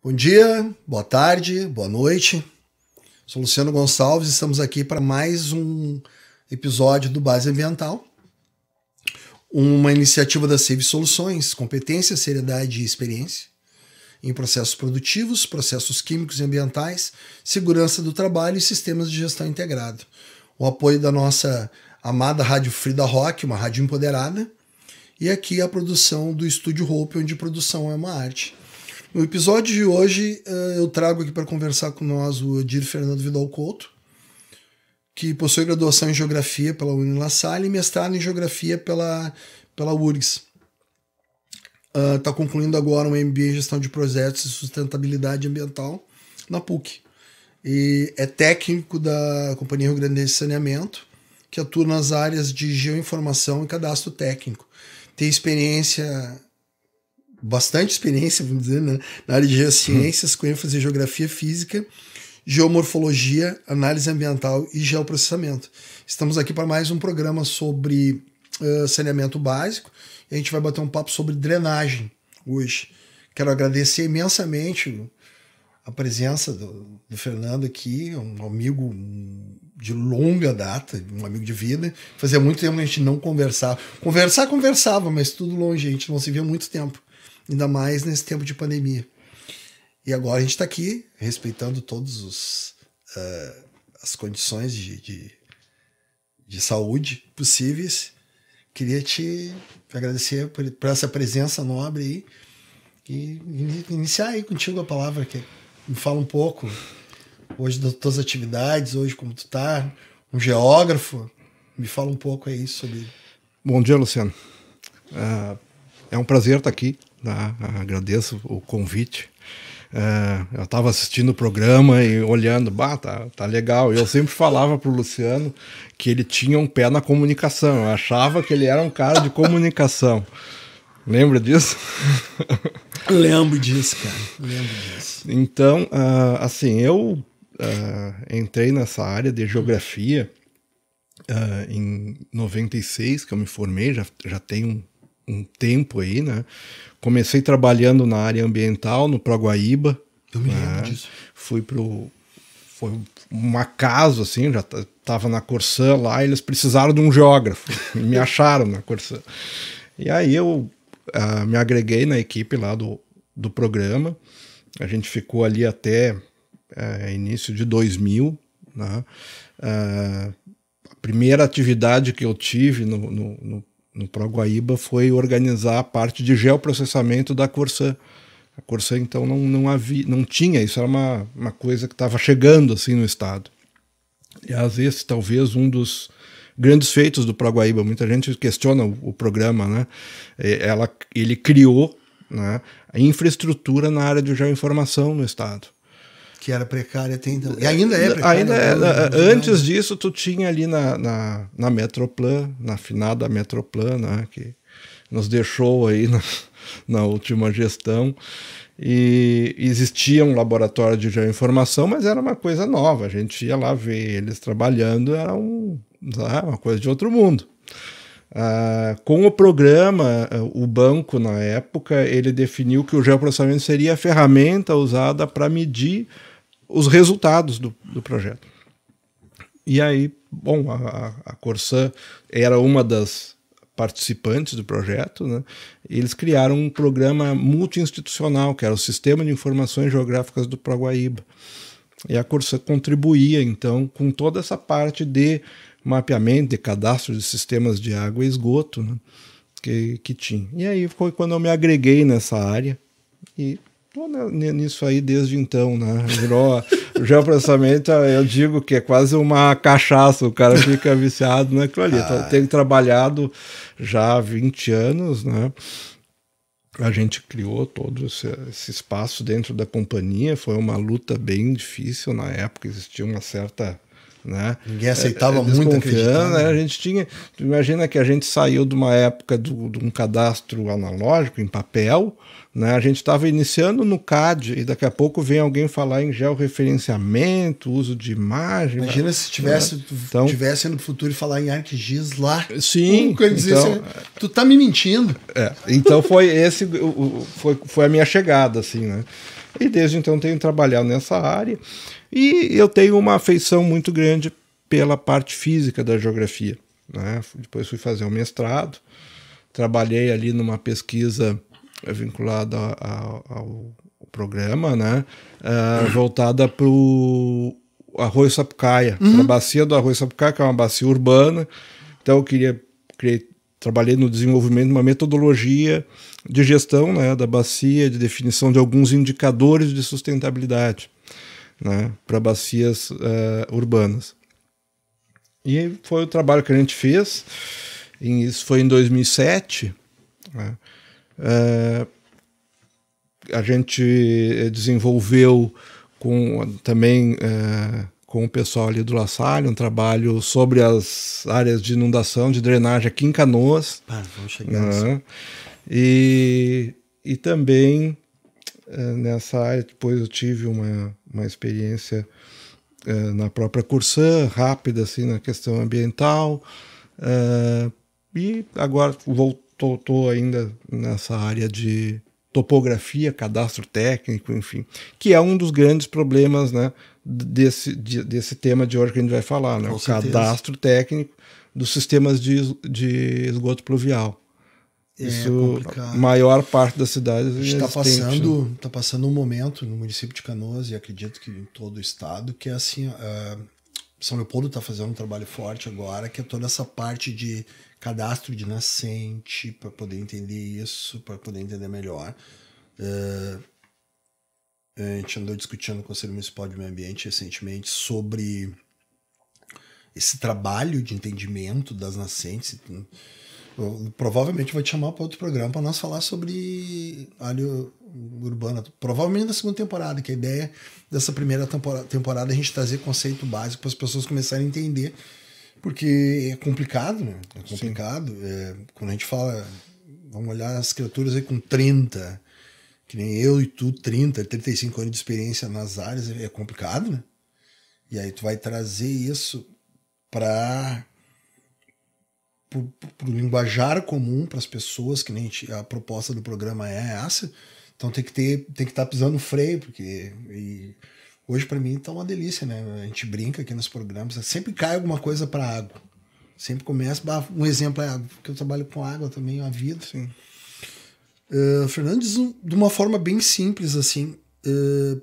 Bom dia, boa tarde, boa noite. Sou Luciano Gonçalves, estamos aqui para mais um episódio do Base Ambiental, uma iniciativa da Save Soluções, competência, seriedade e experiência em processos produtivos, processos químicos e ambientais, segurança do trabalho e sistemas de gestão integrado. O apoio da nossa amada Rádio Frida Rock, uma rádio empoderada, e aqui a produção do Estúdio Hope, onde produção é uma arte. No episódio de hoje, eu trago aqui para conversar com nós o Edir Fernando Vidal Couto, que possui graduação em Geografia pela Uni-La Salle e mestrado em Geografia pela URGS. Está concluindo agora um MBA em Gestão de Projetos e Sustentabilidade Ambiental na PUC. E é técnico da Companhia Rio Grandense de Saneamento, que atua nas áreas de geoinformação e cadastro técnico. Tem bastante experiência, vamos dizer, né, na área de geociências, com ênfase em geografia física, geomorfologia, análise ambiental e geoprocessamento. Estamos aqui para mais um programa sobre saneamento básico, e a gente vai bater um papo sobre drenagem hoje. Quero agradecer imensamente a presença do Fernando aqui, um amigo de longa data, um amigo de vida. Fazia muito tempo que a gente não conversava. Conversava, mas tudo longe, a gente não se via há muito tempo. Ainda mais nesse tempo de pandemia. E agora a gente está aqui, respeitando todas as condições de saúde possíveis. Queria te agradecer por essa presença nobre aí e iniciar aí contigo a palavra, que me fala um pouco hoje das tuas atividades, hoje como tu tá, um geógrafo, me fala um pouco aí sobre... Bom dia, Luciano. É um prazer estar aqui, tá? Agradeço o convite. Eu estava assistindo o programa e olhando, tá legal. Eu sempre falava pro Luciano que ele tinha um pé na comunicação. Eu achava que ele era um cara de comunicação. Lembra disso? Lembro disso, cara. Lembro disso. Então, assim, eu entrei nessa área de geografia em 96, que eu me formei, já tem um tempo aí, né? Comecei trabalhando na área ambiental, no Proguaíba. Eu me lembro disso. Foi um acaso, assim, já estava na Corsã lá, e eles precisaram de um geógrafo, e me acharam na Corsã. E aí eu me agreguei na equipe lá do programa. A gente ficou ali até início de 2000, né? A primeira atividade que eu tive no Proguaíba foi organizar a parte de geoprocessamento da Corsã. A Corsã, então, não tinha, isso era uma coisa que estava chegando assim no estado. E às vezes, talvez, um dos grandes feitos do Proguaíba, muita gente questiona o programa, né? Ele criou, né, a infraestrutura na área de geoinformação no estado. Que era precária até então. E ainda é precária. Antes disso, tu tinha ali na Metroplan, na finada Metroplan, né, que nos deixou aí na última gestão, e existia um laboratório de geoinformação, mas era uma coisa nova. A gente ia lá ver eles trabalhando, era uma coisa de outro mundo. Com o programa, o banco, na época, ele definiu que o geoprocessamento seria a ferramenta usada para medir os resultados do projeto. E aí, bom, a Corsã era uma das participantes do projeto, né? Eles criaram um programa multi-institucional, que era o Sistema de Informações Geográficas do Proguaíba. E a Corsã contribuía, então, com toda essa parte de mapeamento, de cadastro de sistemas de água e esgoto, né, que tinha. E aí foi quando eu me agreguei nessa área e estou nisso aí desde então, né? Virou o geoprocessamento, eu digo que é quase uma cachaça, o cara fica viciado naquilo ali. Então, tenho trabalhado já há 20 anos, né? A gente criou todo esse espaço dentro da companhia, foi uma luta bem difícil na época, existia uma certa... Né? Ninguém aceitava muito acreditar, né? A gente tinha, imagina que a gente saiu de uma época de um cadastro analógico em papel, né? A gente estava iniciando no CAD e daqui a pouco vem alguém falar em georreferenciamento, uso de imagem. Imagina se tivesse no futuro e falar em ArcGIS lá. Sim. Então, tu tá me mentindo. Então foi a minha chegada, assim, né? E desde então tenho trabalhado nessa área e eu tenho uma afeição muito grande pela parte física da geografia, né? Depois fui fazer um mestrado, trabalhei ali numa pesquisa vinculada ao programa, né? Voltada para o Arroio Sapucaia, para a bacia do Arroio Sapucaia, que é uma bacia urbana. Então eu trabalhei no desenvolvimento de uma metodologia de gestão, né, da bacia, de definição de alguns indicadores de sustentabilidade, né, para bacias urbanas. E foi o trabalho que a gente fez, isso foi em 2007, né, a gente desenvolveu também com o pessoal ali do La Salle um trabalho sobre as áreas de inundação, de drenagem aqui em Canoas. Vamos chegar né? E também nessa área, depois eu tive uma experiência na própria Corsã, rápida assim, na questão ambiental, e agora estou ainda nessa área de topografia, cadastro técnico, enfim, que é um dos grandes problemas, né, desse tema de hoje que a gente vai falar, né, o cadastro técnico dos sistemas de esgoto pluvial. Isso, a maior parte das cidades está passando um momento no município de Canoas, e acredito que em todo o estado, que é assim, São Leopoldo está fazendo um trabalho forte agora, que é toda essa parte de cadastro de nascente, para poder entender isso, para poder entender melhor. A gente andou discutindo no Conselho Municipal de Meio Ambiente recentemente sobre esse trabalho de entendimento das nascentes. Eu provavelmente vou te chamar para outro programa para nós falar sobre área urbana, provavelmente na segunda temporada, que a ideia dessa primeira temporada é a gente trazer conceito básico para as pessoas começarem a entender, porque é complicado, né? É complicado. Quando a gente fala, vamos olhar as criaturas aí com 30, que nem eu e tu, 30, 35 anos de experiência nas áreas, é complicado, né? E aí tu vai trazer isso para o linguajar comum para as pessoas, que nem a proposta do programa é essa. Então tem que estar pisando no freio, porque hoje para mim tá uma delícia, né? A gente brinca aqui nos programas, sempre cai alguma coisa para água. Sempre começa, um exemplo é água, porque eu trabalho com água também a vida. Sim. Fernando diz de uma forma bem simples assim,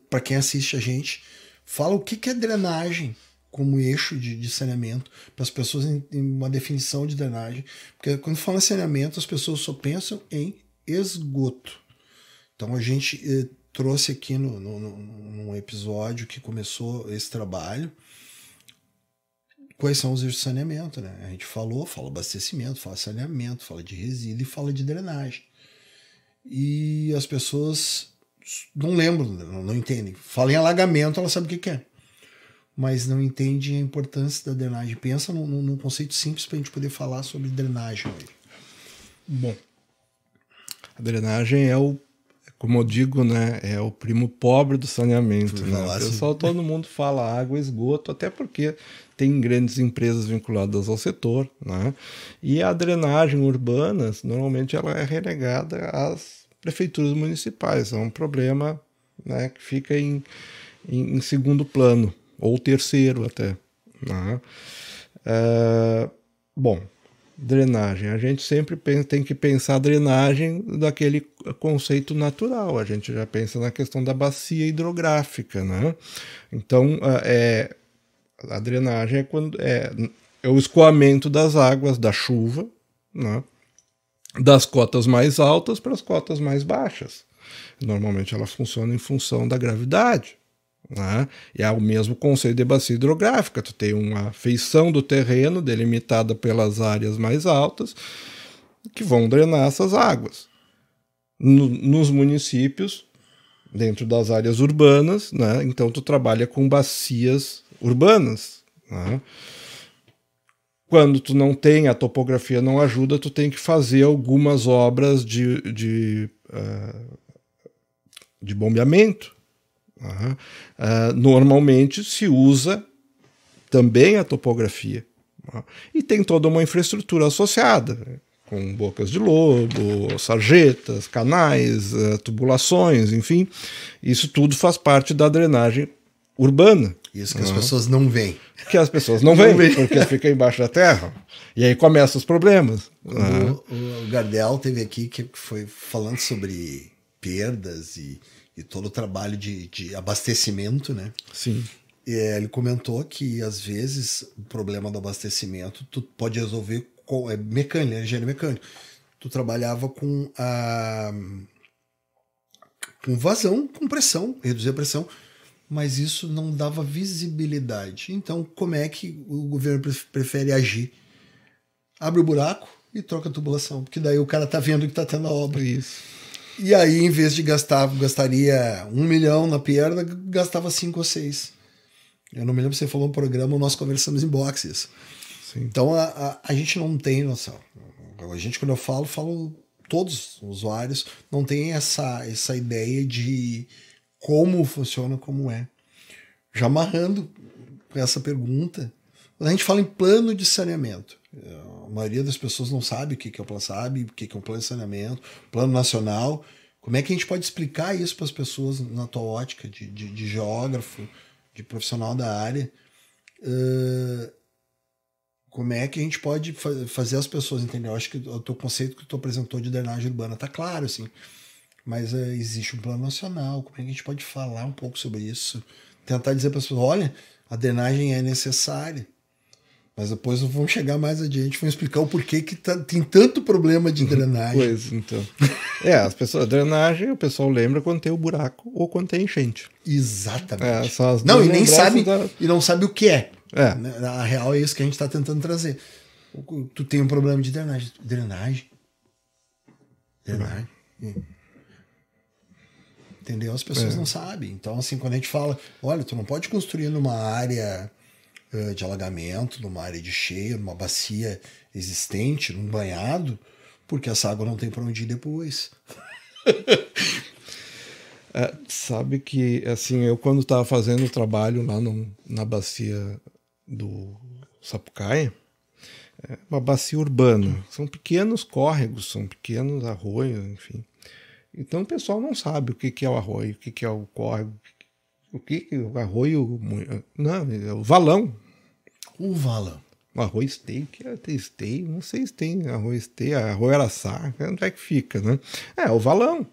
para quem assiste a gente, fala o que é drenagem como eixo de saneamento, para as pessoas em uma definição de drenagem, porque quando fala em saneamento as pessoas só pensam em esgoto. Então a gente trouxe aqui num episódio que começou esse trabalho quais são os eixos de saneamento, né? A gente fala abastecimento, fala saneamento, fala de resíduo e fala de drenagem. E as pessoas não lembram, não entendem. Fala em alagamento, ela sabe o que é, mas não entende a importância da drenagem. Pensa num conceito simples para a gente poder falar sobre drenagem hoje. Bom, a drenagem como eu digo, né, é o primo pobre do saneamento. Né? O pessoal, todo mundo fala água, esgoto, até porque tem grandes empresas vinculadas ao setor, né? E a drenagem urbana, normalmente, ela é relegada às prefeituras municipais. É um problema, né, que fica em segundo plano, ou terceiro até. Né? Bom, drenagem. A gente sempre tem que pensar a drenagem daquele conceito natural. A gente já pensa na questão da bacia hidrográfica, né? Então, a drenagem é o escoamento das águas da chuva, né? Das cotas mais altas para as cotas mais baixas. Normalmente ela funciona em função da gravidade. Né? E é o mesmo conceito de bacia hidrográfica. Tu tem uma feição do terreno delimitada pelas áreas mais altas que vão drenar essas águas. Nos municípios, dentro das áreas urbanas, né? Então tu trabalha com bacias urbanas. Né? Quando tu não tem, a topografia não ajuda, tu tem que fazer algumas obras de bombeamento. Normalmente se usa também a topografia, e tem toda uma infraestrutura associada, com bocas de lobo, sarjetas, canais, tubulações, enfim. Isso tudo faz parte da drenagem urbana. Isso que as pessoas não veem. Que as pessoas não veem, porque fica embaixo da terra. E aí começam os problemas. O Gardel teve aqui, que foi falando sobre perdas e todo o trabalho de abastecimento, né? Sim. Ele comentou que, às vezes, o problema do abastecimento tu pode resolver com mecânica, engenharia mecânica. Tu trabalhava com vazão, com pressão, reduzir a pressão, mas isso não dava visibilidade. Então, como é que o governo prefere agir? Abre o buraco e troca a tubulação, porque daí o cara tá vendo que tá tendo a obra. Isso. E aí, em vez de gastaria 1 milhão na perda, gastava 5 ou 6. Eu não me lembro se você falou no programa, nós conversamos em boxes. Sim. Então, a gente não tem noção. A gente, quando eu falo todos os usuários, não tem essa ideia de como funciona, como é. Já amarrando essa pergunta, quando a gente fala em plano de saneamento, a maioria das pessoas não sabe o que é o plano, sabe o que é um plano de saneamento, plano nacional. Como é que a gente pode explicar isso para as pessoas na tua ótica de geógrafo, de profissional da área? Como é que a gente pode fazer as pessoas entenderem? Eu acho que o teu conceito que tu apresentou de drenagem urbana tá claro, assim. Mas existe um plano nacional. Como é que a gente pode falar um pouco sobre isso? Tentar dizer para as pessoas, olha, a drenagem é necessária. Mas depois vamos chegar mais adiante, vamos explicar o porquê que tem tanto problema de drenagem. Pois, então. As pessoas, drenagem, o pessoal lembra quando tem o buraco ou quando tem enchente. Exatamente. São as não, duas e nem sabe, da... e não sabe o que é. A real é isso que a gente está tentando trazer. Tu tem um problema de drenagem. Drenagem? Entendeu? As pessoas não sabem. Então, assim, quando a gente fala, olha, tu não pode construir numa área de alagamento, numa área de cheia, numa bacia existente, num banhado, porque essa água não tem para onde ir depois. Sabe que, assim, eu quando estava fazendo o trabalho lá na bacia do Sapucaia, uma bacia urbana, são pequenos córregos, são pequenos arroios, enfim. Então o pessoal não sabe o que é o arroio, o que é o córrego, o que é o arroio... Não, é o valão. O valão. O arroio esteio, que é esteio, não sei se tem arroio esteio, arroio araçá, onde é que fica, né? O valão.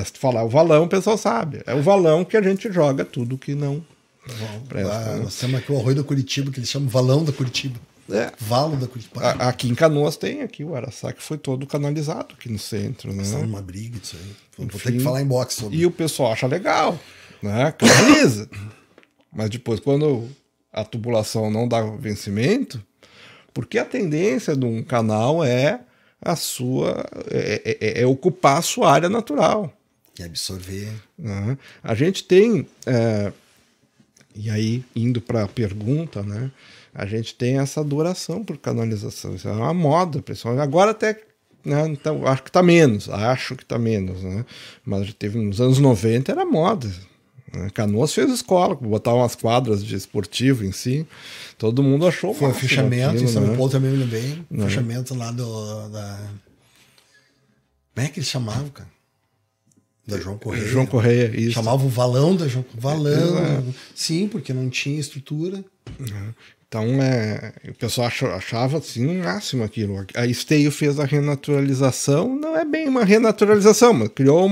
Se tu falar o valão, o pessoal sabe. É o valão que a gente joga tudo que não presta. Nós temos aqui o arroio da Curitiba, que eles chamam valão da Curitiba. Valo da Curitiba. Aqui em Canoas tem aqui o araçá, que foi todo canalizado aqui no centro, né? Está numa briga disso aí. Vou ter que falar em boxe sobre. E o pessoal acha legal, né? Canaliza. Mas depois, quando a tubulação não dá vencimento, porque a tendência de um canal é ocupar a sua área natural. E absorver. Né? A gente tem, e aí indo para a pergunta, né? A gente tem essa adoração por canalização. Isso é uma moda, pessoal. Agora até, né, então, acho que está menos, né? Mas já teve nos anos 90 era moda. Canoas fez escola, botar umas quadras de esportivo em si. Todo mundo achou foi um fechamento, em São Paulo também me lembrei. Não. Fechamento lá da... Como é que eles chamavam, cara? Da João Correia. João Correia, isso. Chamava o valão da João Valão. Sim, porque não tinha estrutura. Então, o pessoal achava assim um máximo aquilo. A Esteio fez a renaturalização, não é bem uma renaturalização, mas criou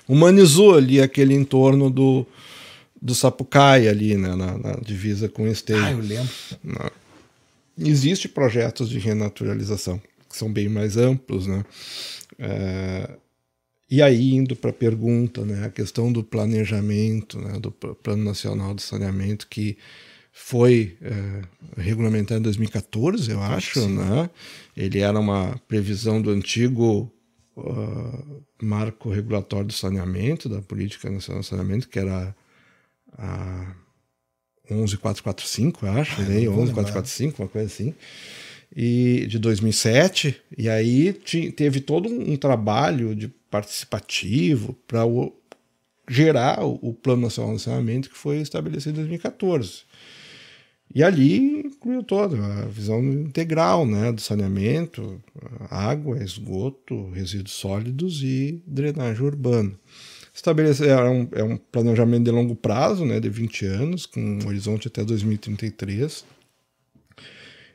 humanizou ali aquele entorno do Sapucaia ali, né, na divisa com Esteio. Eu lembro. Existem projetos de renaturalização que são bem mais amplos, né? E aí, indo para a pergunta, né, a questão do planejamento, né, do Plano Nacional de Saneamento, que foi regulamentado em 2014, eu acho, né? Ele era uma previsão do antigo Marco Regulatório do Saneamento, da Política Nacional de Saneamento, que era a 11445, eu acho, né? 11445, uma coisa assim, e de 2007, e aí teve todo um trabalho de participativo para gerar o Plano Nacional de Saneamento, que foi estabelecido em 2014. E ali incluiu toda a visão integral, né, do saneamento, água, esgoto, resíduos sólidos e drenagem urbana. Estabelecer é um planejamento de longo prazo, né, de 20 anos, com um horizonte até 2033.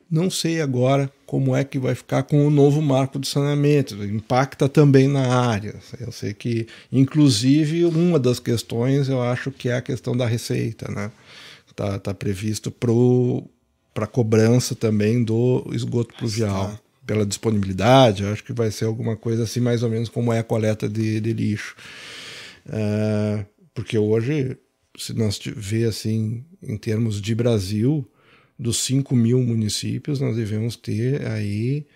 Não sei agora como é que vai ficar com o novo marco de saneamento. Impacta também na área. Eu sei que, inclusive, uma das questões, eu acho que é a questão da receita, né? Tá previsto para cobrança também do esgoto pluvial. Pela disponibilidade, eu acho que vai ser alguma coisa assim, mais ou menos como é a coleta de lixo. Porque hoje, se nós ver assim, em termos de Brasil, dos 5.000 municípios, nós devemos ter aí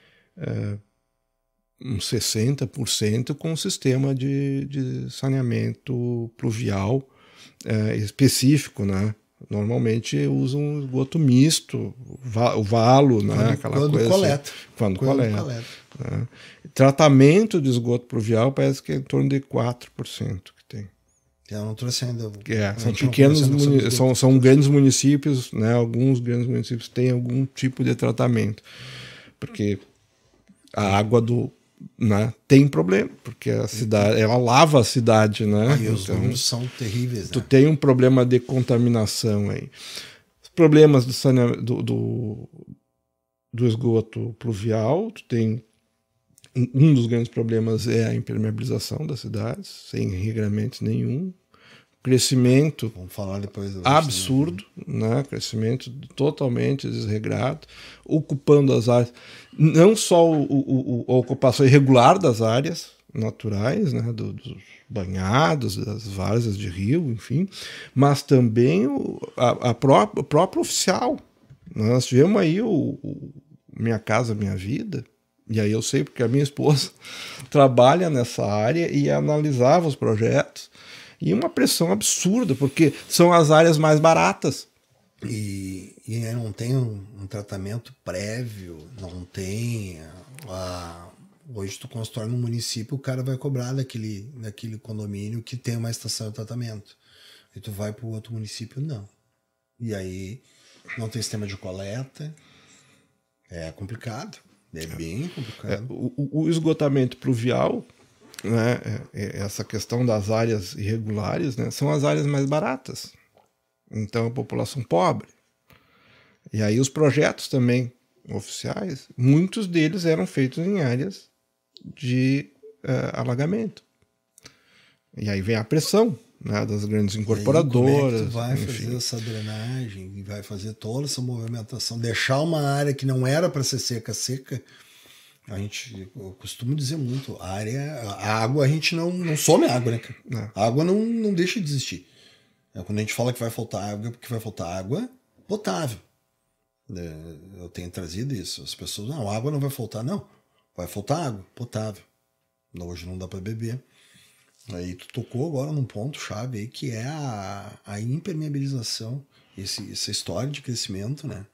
uns 60% com um sistema de saneamento pluvial específico, né? Normalmente usam um esgoto misto, o valo, né? Aquela quando coisa coleta. Assim, quando coleta. Né? Tratamento de esgoto pluvial parece que é em torno de 4% que tem. Eu não trouxe ainda. São pequenos, são grandes municípios, né? Alguns grandes municípios têm algum tipo de tratamento, porque a água né, tem problema, porque a cidade, ela lava a cidade, né? E os números são terríveis. Tu tem um problema de contaminação aí. Os problemas do esgoto pluvial, tu tem um dos grandes problemas é a impermeabilização das cidades, sem regramento nenhum. Crescimento Vamos falar depois absurdo, né? Crescimento totalmente desregrado, ocupando as áreas, não só a ocupação irregular das áreas naturais, né? Dos banhados, das várzeas de rio, enfim, mas também o próprio oficial. Nós tivemos aí o Minha Casa Minha Vida. E aí eu sei porque a minha esposa trabalha nessa área e analisava os projetos. E uma pressão absurda, porque são as áreas mais baratas. E não tem um tratamento prévio, não tem... Hoje tu constrói num município, o cara vai cobrar daquele condomínio que tem uma estação de tratamento. E tu vai para o outro município, não. E aí não tem sistema de coleta. É complicado. É bem complicado. O esgotamento pluvial, né, essa questão das áreas irregulares, né, são as áreas mais baratas. Então a população pobre. E aí os projetos também oficiais, muitos deles eram feitos em áreas de alagamento. E aí vem a pressão, né, das grandes incorporadoras. Como é que tu vai fazer essa drenagem e vai fazer toda essa movimentação, deixar uma área que não era para ser seca. Eu costumo dizer muito, a água a gente não some água, né, cara? Não. A água não deixa de existir. Quando a gente fala que vai faltar água, é porque vai faltar água potável. Eu tenho trazido isso. As pessoas, não, água não vai faltar. Não, vai faltar água potável. Hoje não dá para beber. Aí tu tocou agora num ponto-chave aí, que é a impermeabilização, essa história de crescimento, né?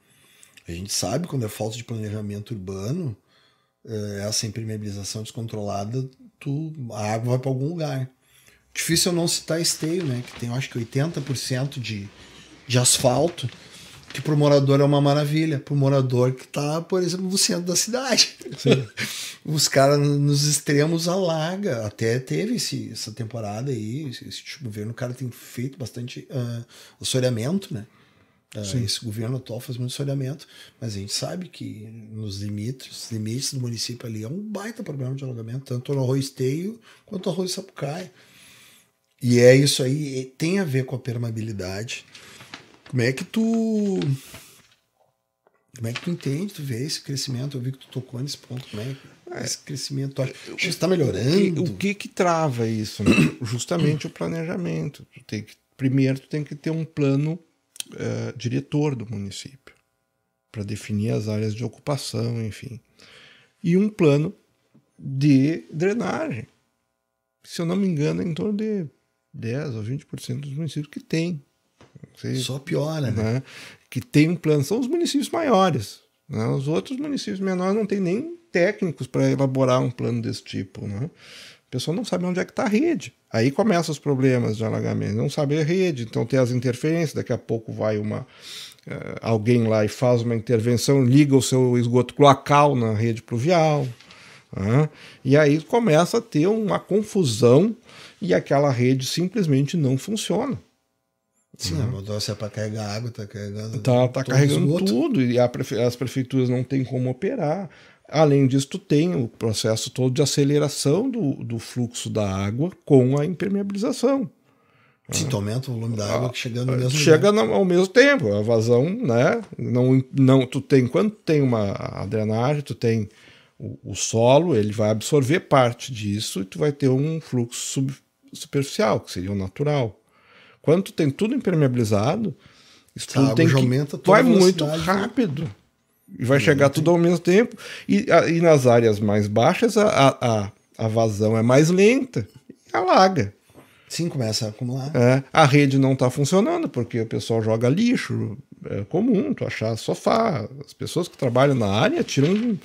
A gente sabe quando é falta de planejamento urbano, essa impermeabilização descontrolada, a água vai para algum lugar. Difícil eu não citar Esteio, né? Que tem, eu acho que 80% de asfalto, que pro morador é uma maravilha. Pro morador que tá, por exemplo, no centro da cidade. Sim. Os caras nos extremos alaga. Até teve essa temporada aí, esse governo, o cara tem feito bastante assoreamento, né? Esse governo atual faz muito assoreamento, mas a gente sabe que nos limites do município ali é um baita problema de alagamento, tanto no Arroio Esteio quanto no Arroio Sapucaia. E é isso aí, tem a ver com a permeabilidade. Como é que tu entende, tu vê esse crescimento? Eu vi que tu tocou nesse ponto. Como é que esse crescimento, tu acha que está melhorando? O que trava isso? Né? Justamente o planejamento. Primeiro tu tem que ter um plano diretor do município para definir as áreas de ocupação, enfim. E um plano de drenagem. Se eu não me engano, é em torno de 10 ou 20% dos municípios que tem. Só piora, né? Que tem um plano, são os municípios maiores. Né? Os outros municípios menores não tem nem técnicos para elaborar um plano desse tipo. Né? A pessoa não sabe onde é que está a rede. Aí começam os problemas de alagamento. Não sabe a rede, então tem as interferências, daqui a pouco vai alguém lá e faz uma intervenção, liga o seu esgoto cloacal na rede pluvial, e aí começa a ter uma confusão e aquela rede simplesmente não funciona. Sim, a mudança é para carregar água, está carregando. Tá carregando tudo, e as prefeituras não têm como operar. Além disso, tu tem o processo todo de aceleração do fluxo da água com a impermeabilização. Sim, tu aumenta o volume da água que chegando no mesmo chega ao mesmo tempo. A vazão, né? Tu tem, quando tem a drenagem, tu tem o solo, ele vai absorver parte disso e tu vai ter um fluxo superficial, que seria o natural. Quando tu tem tudo impermeabilizado, isso tudo tem que aumenta vai muito rápido. E vai chegar tudo ao mesmo tempo. E nas áreas mais baixas, a vazão é mais lenta. Alaga. Sim, começa a acumular. A rede não está funcionando, porque o pessoal joga lixo. É comum tu achar sofá. As pessoas que trabalham na área tiram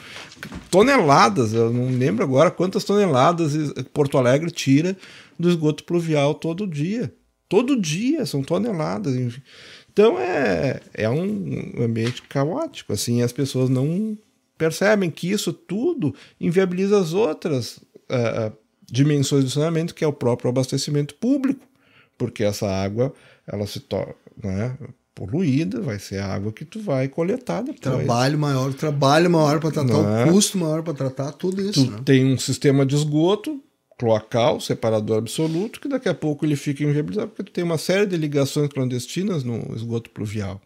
toneladas. Eu não lembro agora quantas toneladas Porto Alegre tira do esgoto pluvial todo dia. Todo dia, são toneladas. Enfim. Então é um ambiente caótico. Assim, as pessoas não percebem que isso tudo inviabiliza as outras dimensões do saneamento, que é o próprio abastecimento público. Porque essa água ela se torna poluída, vai ser a água que tu vai coletar depois. Trabalho maior para tratar, o custo maior para tratar, tudo isso. Tu tem um sistema de esgoto cloacal, separador absoluto, que daqui a pouco ele fica inviabilizado, porque tu tem uma série de ligações clandestinas no esgoto pluvial.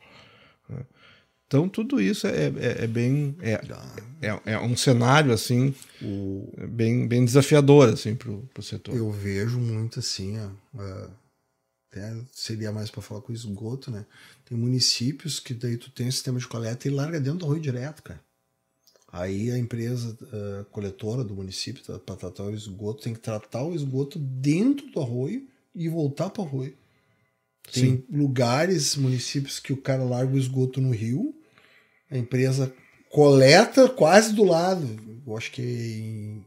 Então tudo isso é bem... É um cenário assim, bem desafiador assim, para o setor. Eu vejo muito assim, até seria mais para falar com o esgoto, né? Tem municípios que daí tu tem um sistema de coleta e larga dentro do arroio direto, cara. Aí a empresa coletora do município, para tratar o esgoto, tem que tratar o esgoto dentro do arroio e voltar para o arroio. Tem lugares, municípios, que o cara larga o esgoto no rio, a empresa coleta quase do lado, eu acho que é em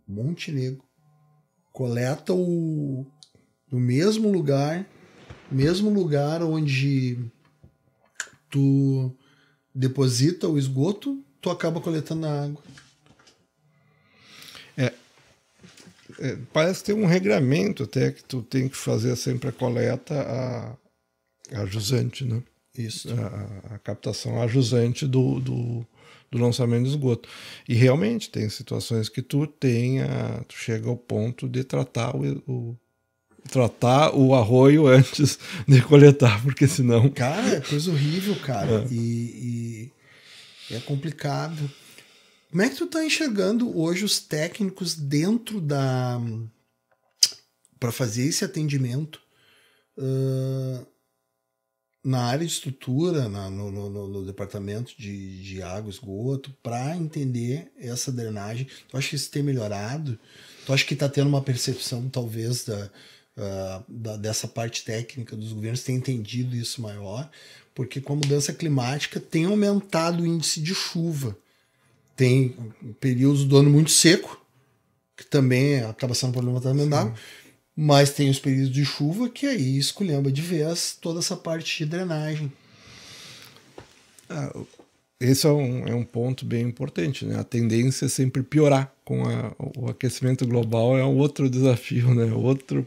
Montenegro, coleta no mesmo lugar onde tu deposita o esgoto, tu acaba coletando a água. Parece ter um regramento até que tu tem que fazer sempre a coleta a jusante, né? Isso. A captação a jusante do lançamento de esgoto. E realmente tem situações que tu chega ao ponto de tratar o arroio antes de coletar, porque senão... Cara, é coisa horrível, cara. E é complicado. Como é que tu tá enxergando hoje os técnicos dentro para fazer esse atendimento na área de estrutura, no departamento de água e esgoto, para entender essa drenagem? Tu acha que isso tem melhorado? Tu acha que tá tendo uma percepção, talvez, dessa parte técnica dos governos, tem entendido isso maior? Porque com a mudança climática tem aumentado o índice de chuva. Tem períodos do ano muito seco, que também acaba sendo um problema também d'água, mas tem os períodos de chuva que aí esculhamba de vez toda essa parte de drenagem. Esse é um ponto bem importante, né? A tendência é sempre piorar com o aquecimento global, é um outro desafio, né? Outro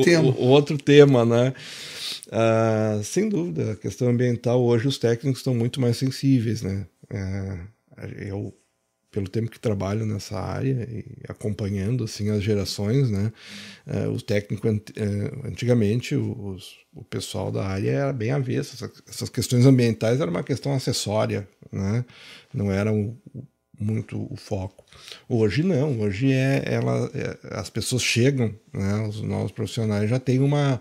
tema. Outro tema, né? Sem dúvida, a questão ambiental, hoje os técnicos estão muito mais sensíveis, né? Eu, pelo tempo que trabalho nessa área e acompanhando assim as gerações, né, os técnicos antigamente o pessoal da área era bem avesso. Essas questões ambientais era uma questão acessória, né, não era muito o foco. Hoje não, hoje as pessoas chegam, né, os novos profissionais já têm uma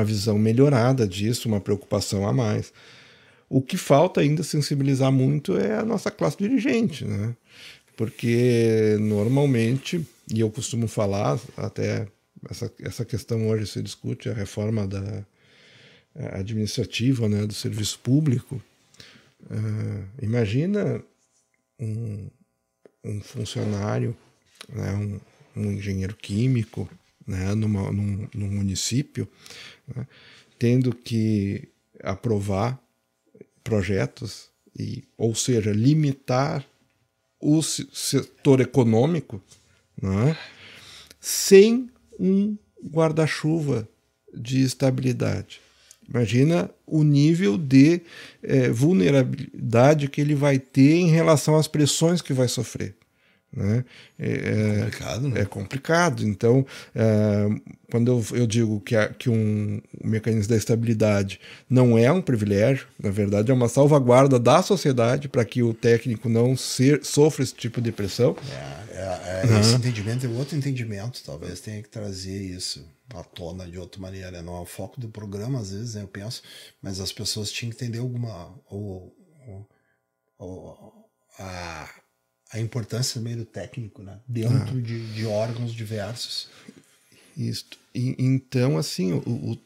visão melhorada disso, uma preocupação a mais. O que falta ainda sensibilizar muito é a nossa classe dirigente, né? Porque normalmente, e eu costumo falar, até essa questão hoje se discute, a reforma administrativa, né, do serviço público. Imagina um funcionário, né, um engenheiro químico, né, num município, né, tendo que aprovar projetos, ou seja, limitar o setor econômico, né, sem um guarda-chuva de estabilidade. Imagina o nível de vulnerabilidade que ele vai ter em relação às pressões que vai sofrer. Né? É complicado, né? É complicado. Então, quando eu digo que um mecanismo da estabilidade não é um privilégio, na verdade é uma salvaguarda da sociedade para que o técnico não sofra esse tipo de pressão. Esse entendimento é outro entendimento, talvez tenha que trazer isso à tona de outra maneira. Não é o foco do programa, às vezes, né, eu penso, mas as pessoas tinham que entender a importância do meio técnico, né? Dentro de órgãos diversos. Isso. Então, assim,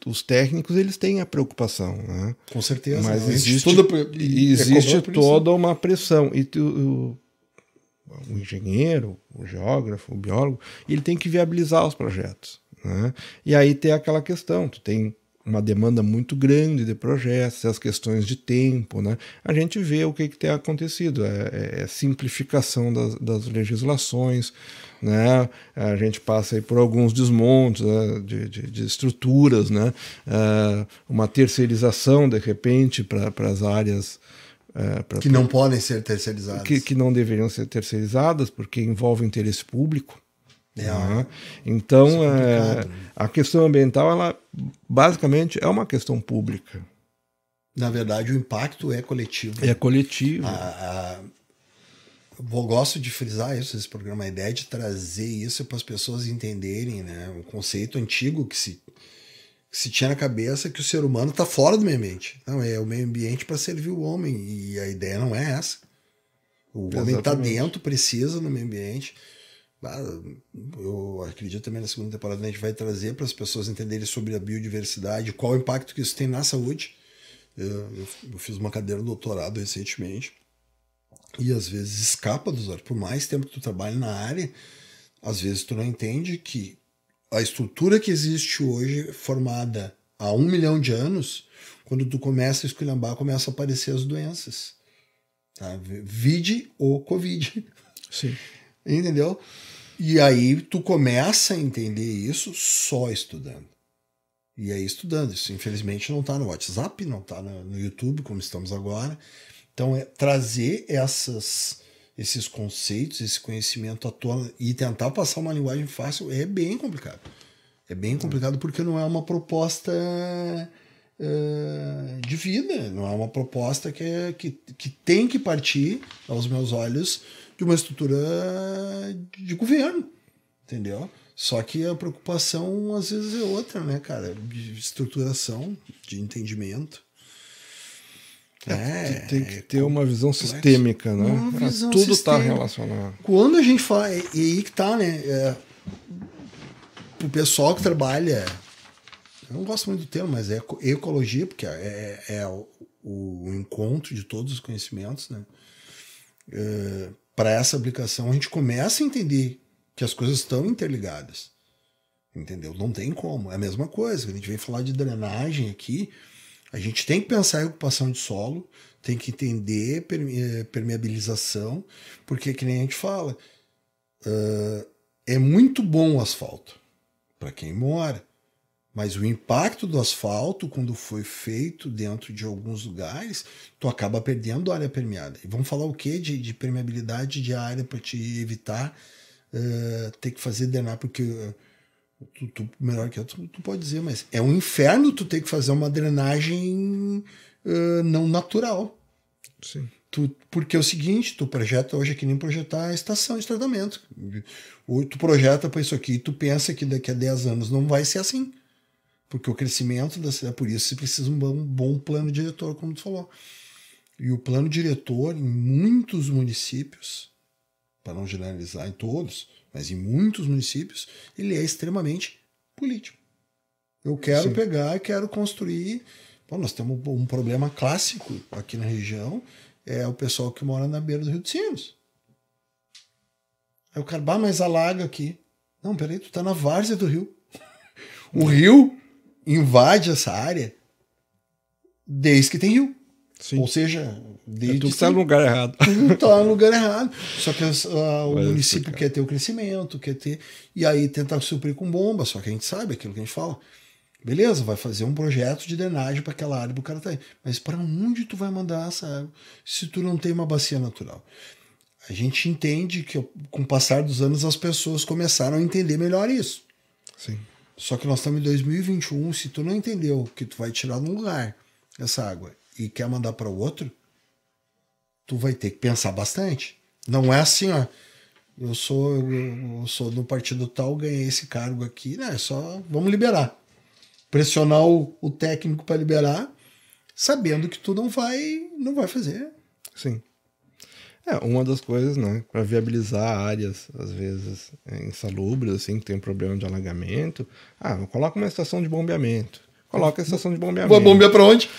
os técnicos, eles têm a preocupação, né? Com certeza. Mas né? existe toda uma pressão. E o engenheiro, o geógrafo, o biólogo, ele tem que viabilizar os projetos, né? E aí tem aquela questão, tu tem uma demanda muito grande de projetos, as questões de tempo, né? A gente vê o que tem acontecido, é simplificação das legislações, né? A gente passa aí por alguns desmontes, né, de estruturas, né? Uma terceirização, de repente, para as áreas que não podem ser terceirizadas. Que não deveriam ser terceirizadas, porque envolve interesse público. Então, a questão ambiental, ela basicamente é uma questão pública. Na verdade, o impacto é coletivo. É coletivo. Eu gosto de frisar isso, esse programa, a ideia de trazer isso para as pessoas entenderem, né? Um conceito antigo que se tinha na cabeça, que o ser humano está fora do meio ambiente. Não, é o meio ambiente para servir o homem, e a ideia não é essa. O homem está dentro, precisa do meio ambiente. Eu acredito também na segunda temporada a gente vai trazer para as pessoas entenderem sobre a biodiversidade, qual o impacto que isso tem na saúde. Eu fiz uma cadeira de doutorado recentemente e às vezes escapa dos olhos. Por mais tempo que tu trabalha na área, às vezes tu não entende que a estrutura que existe hoje, formada há 1 milhão de anos, quando tu começa a esculhambar, começam a aparecer as doenças. Tá? Vide o Covid. Sim. Entendeu? E aí tu começa a entender isso só estudando. E aí estudando. Isso infelizmente não está no WhatsApp, não está no YouTube, como estamos agora. Então trazer esses conceitos, esse conhecimento à tona e tentar passar uma linguagem fácil é bem complicado. É bem complicado porque não é uma proposta de vida, não é uma proposta que tem que partir, aos meus olhos, de uma estrutura de governo, entendeu? Só que a preocupação às vezes é outra, né, cara? De estruturação, de entendimento. Tem que ter uma visão sistêmica, né? Tudo está relacionado. Quando a gente fala, e aí que tá, né? O pessoal que trabalha, eu não gosto muito do termo, mas é ecologia, porque é o encontro de todos os conhecimentos, né? Para essa aplicação, a gente começa a entender que as coisas estão interligadas. Entendeu? Não tem como. É a mesma coisa. Quando a gente vem falar de drenagem aqui, a gente tem que pensar em ocupação de solo, tem que entender permeabilização, porque, que nem a gente fala, é muito bom o asfalto para quem mora, mas o impacto do asfalto, quando foi feito dentro de alguns lugares, tu acaba perdendo área permeada. E vamos falar o quê? De permeabilidade de área para te evitar ter que fazer drenar, porque tu melhor que eu, tu pode dizer, mas é um inferno tu ter que fazer uma drenagem não natural. Sim. Porque é o seguinte, tu projeta hoje é que nem projetar a estação de tratamento. Ou tu projeta para isso aqui e tu pensa que daqui a 10 anos não vai ser assim. Porque o crescimento da cidade, por isso você precisa de um bom plano diretor, como tu falou. E o plano diretor, em muitos municípios, para não generalizar em todos, mas em muitos municípios, ele é extremamente político. Eu quero pegar e quero construir. Bom, nós temos um problema clássico aqui na região, é o pessoal que mora na beira do Rio dos Sinos. Aí o cara, mas alaga aqui. Não, peraí, tu tá na várzea do rio. O rio invade essa área desde que tem rio. Sim. Ou seja, tu está no lugar errado. Tu está no lugar errado. Só que o município quer ter o crescimento, quer ter... E aí tenta suprir com bomba, só que a gente sabe aquilo que a gente fala. Beleza, vai fazer um projeto de drenagem para aquela área do cara tá aí. Mas para onde tu vai mandar essa água se tu não tem uma bacia natural? A gente entende que com o passar dos anos as pessoas começaram a entender melhor isso. Sim. Só que nós estamos em 2021, se tu não entendeu que tu vai tirar de um lugar essa água e quer mandar para o outro, tu vai ter que pensar bastante. Não é assim, ó, eu sou do partido tal, ganhei esse cargo aqui, né? É só vamos liberar. Pressionar o técnico para liberar, sabendo que tu não vai fazer. Sim. Uma das coisas, né, para viabilizar áreas, às vezes, insalubres, assim, que tem problema de alagamento, coloca uma estação de bombeamento. Coloca a estação de bombeamento. Vai bombear para onde?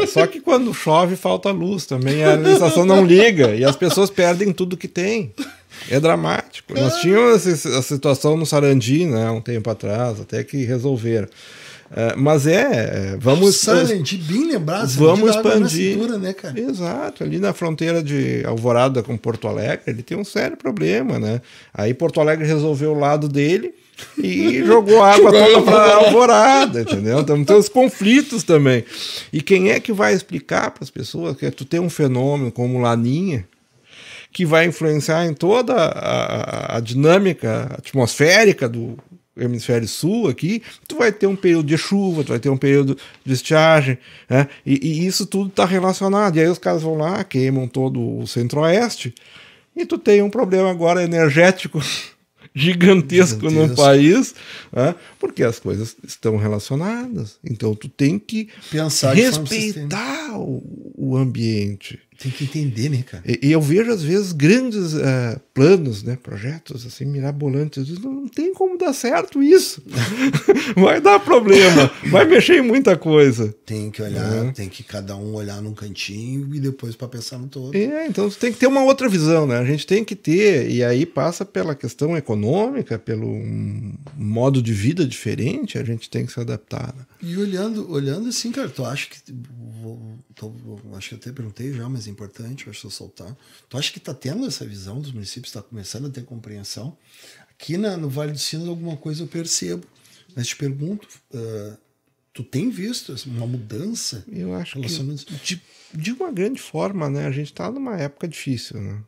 Só que quando chove, falta luz também, a estação não liga e as pessoas perdem tudo que tem. É dramático. Nós tínhamos a situação no Sarandi, né, um tempo atrás, até que resolveram. Mas vamos... Sarandi, bem lembrado. Vamos expandir. Cintura, né, cara? Exato. Ali na fronteira de Alvorada com Porto Alegre, ele tem um sério problema, né? Aí Porto Alegre resolveu o lado dele e jogou água toda para Alvorada, entendeu? Então tem os conflitos também. E quem é que vai explicar para as pessoas que tu tem um fenômeno como Laninha que vai influenciar em toda a dinâmica atmosférica do hemisfério sul aqui, tu vai ter um período de chuva, tu vai ter um período de estiagem, né? E isso tudo está relacionado. E aí os caras vão lá, queimam todo o centro-oeste e tu tem um problema agora energético gigantesco no país, né? Porque as coisas estão relacionadas. Então tu tem que pensar, respeitar o ambiente. Tem que entender, né, cara? E eu vejo, às vezes, grandes planos, né, projetos assim, mirabolantes. Não tem como dar certo isso. Vai dar problema. Vai mexer em muita coisa. Tem que olhar, tem que cada um olhar num cantinho e depois para pensar no todo. Então tem que ter uma outra visão, né? A gente tem que ter, e aí passa pela questão econômica, pelo modo de vida diferente, a gente tem que se adaptar, né? E olhando assim, cara, tu acha que... acho que eu até perguntei já, mas é importante, eu acho que eu soltar. Tu acha que tá tendo essa visão dos municípios, tá começando a ter compreensão? Aqui no Vale dos Sinos alguma coisa eu percebo, mas te pergunto, tu tem visto uma mudança? Eu acho que de uma grande forma, né? A gente tá numa época difícil, né?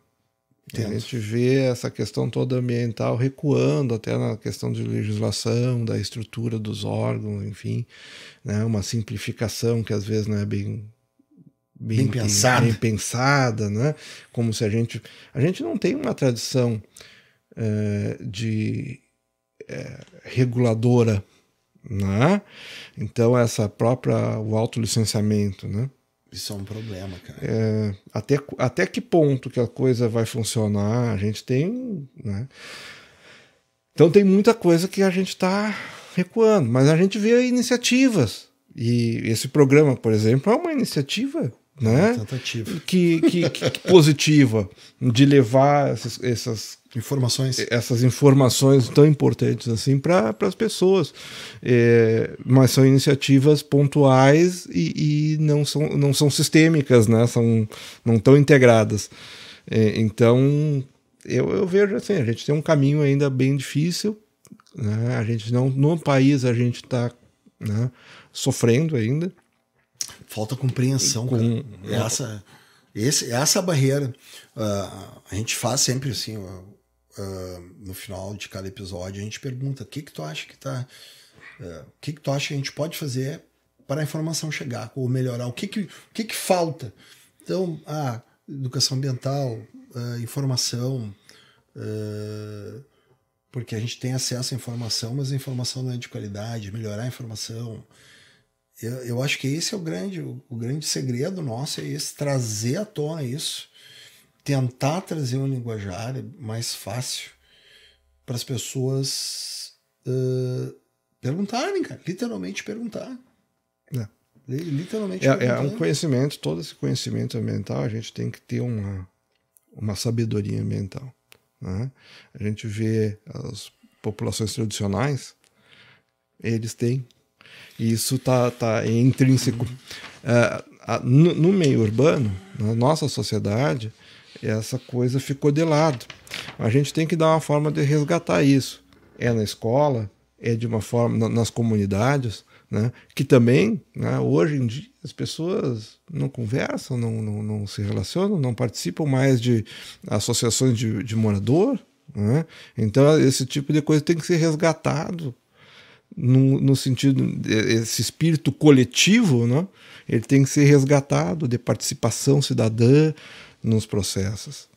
A gente vê essa questão toda ambiental recuando até na questão de legislação, da estrutura dos órgãos, enfim, né? Uma simplificação que às vezes não é bem pensada, né? Como se a gente não tem uma tradição de reguladora, né? Então o autolicenciamento, né? Isso é um problema, cara. Até que ponto que a coisa vai funcionar, a gente tem, né? Então tem muita coisa que a gente está recuando, mas a gente vê iniciativas. E esse programa, por exemplo, é uma iniciativa, né? Tentativa. Que positiva de levar essas informações tão importantes assim para as pessoas, mas são iniciativas pontuais e não são sistêmicas, né? Não estão integradas. Então eu vejo assim, a gente tem um caminho ainda bem difícil, né? A gente no país a gente está, né, sofrendo ainda. Falta compreensão, cara. Essa barreira. A gente faz sempre assim, no final de cada episódio, a gente pergunta o que tu acha que tá. O que tu acha que a gente pode fazer para a informação chegar, ou melhorar? O que falta? Então, educação ambiental, informação, porque a gente tem acesso à informação, mas a informação não é de qualidade, melhorar a informação. Eu acho que esse é o grande segredo nosso, é esse, trazer à tona isso, tentar trazer um linguajar mais fácil para as pessoas perguntarem, cara, literalmente perguntar. Literalmente perguntar. É um conhecimento, todo esse conhecimento ambiental, a gente tem que ter uma sabedoria ambiental, né? A gente vê as populações tradicionais, eles têm. E isso tá intrínseco. no meio urbano, na nossa sociedade, essa coisa ficou de lado. A gente tem que dar uma forma de resgatar isso. É na escola, é de uma forma nas comunidades, né? Que também, né, hoje em dia, as pessoas não conversam, não se relacionam, não participam mais de associações de morador, né? Então, esse tipo de coisa tem que ser resgatado no sentido, esse espírito coletivo, né? Ele tem que ser resgatado de participação cidadã nos processos.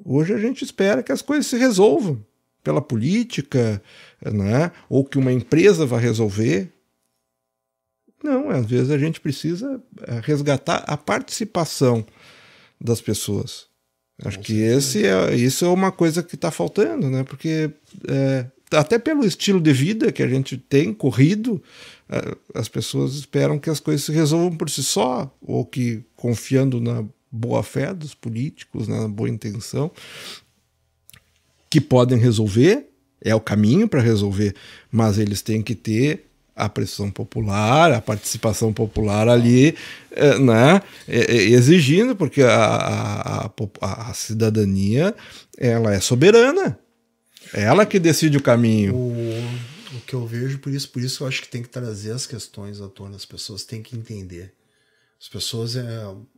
Hoje a gente espera que as coisas se resolvam pela política, né? Ou que uma empresa vá resolver. Não, às vezes a gente precisa resgatar a participação das pessoas. Acho que isso é uma coisa que está faltando, né? Porque até pelo estilo de vida que a gente tem corrido, as pessoas esperam que as coisas se resolvam por si só, ou que, confiando na boa-fé dos políticos, na boa intenção, que podem resolver, é o caminho para resolver, mas eles têm que ter a pressão popular, a participação popular ali, né, exigindo, porque a cidadania, ela é soberana, é ela que decide o caminho. O que eu vejo por isso eu acho que tem que trazer as questões à tona, as pessoas têm que entender. As pessoas,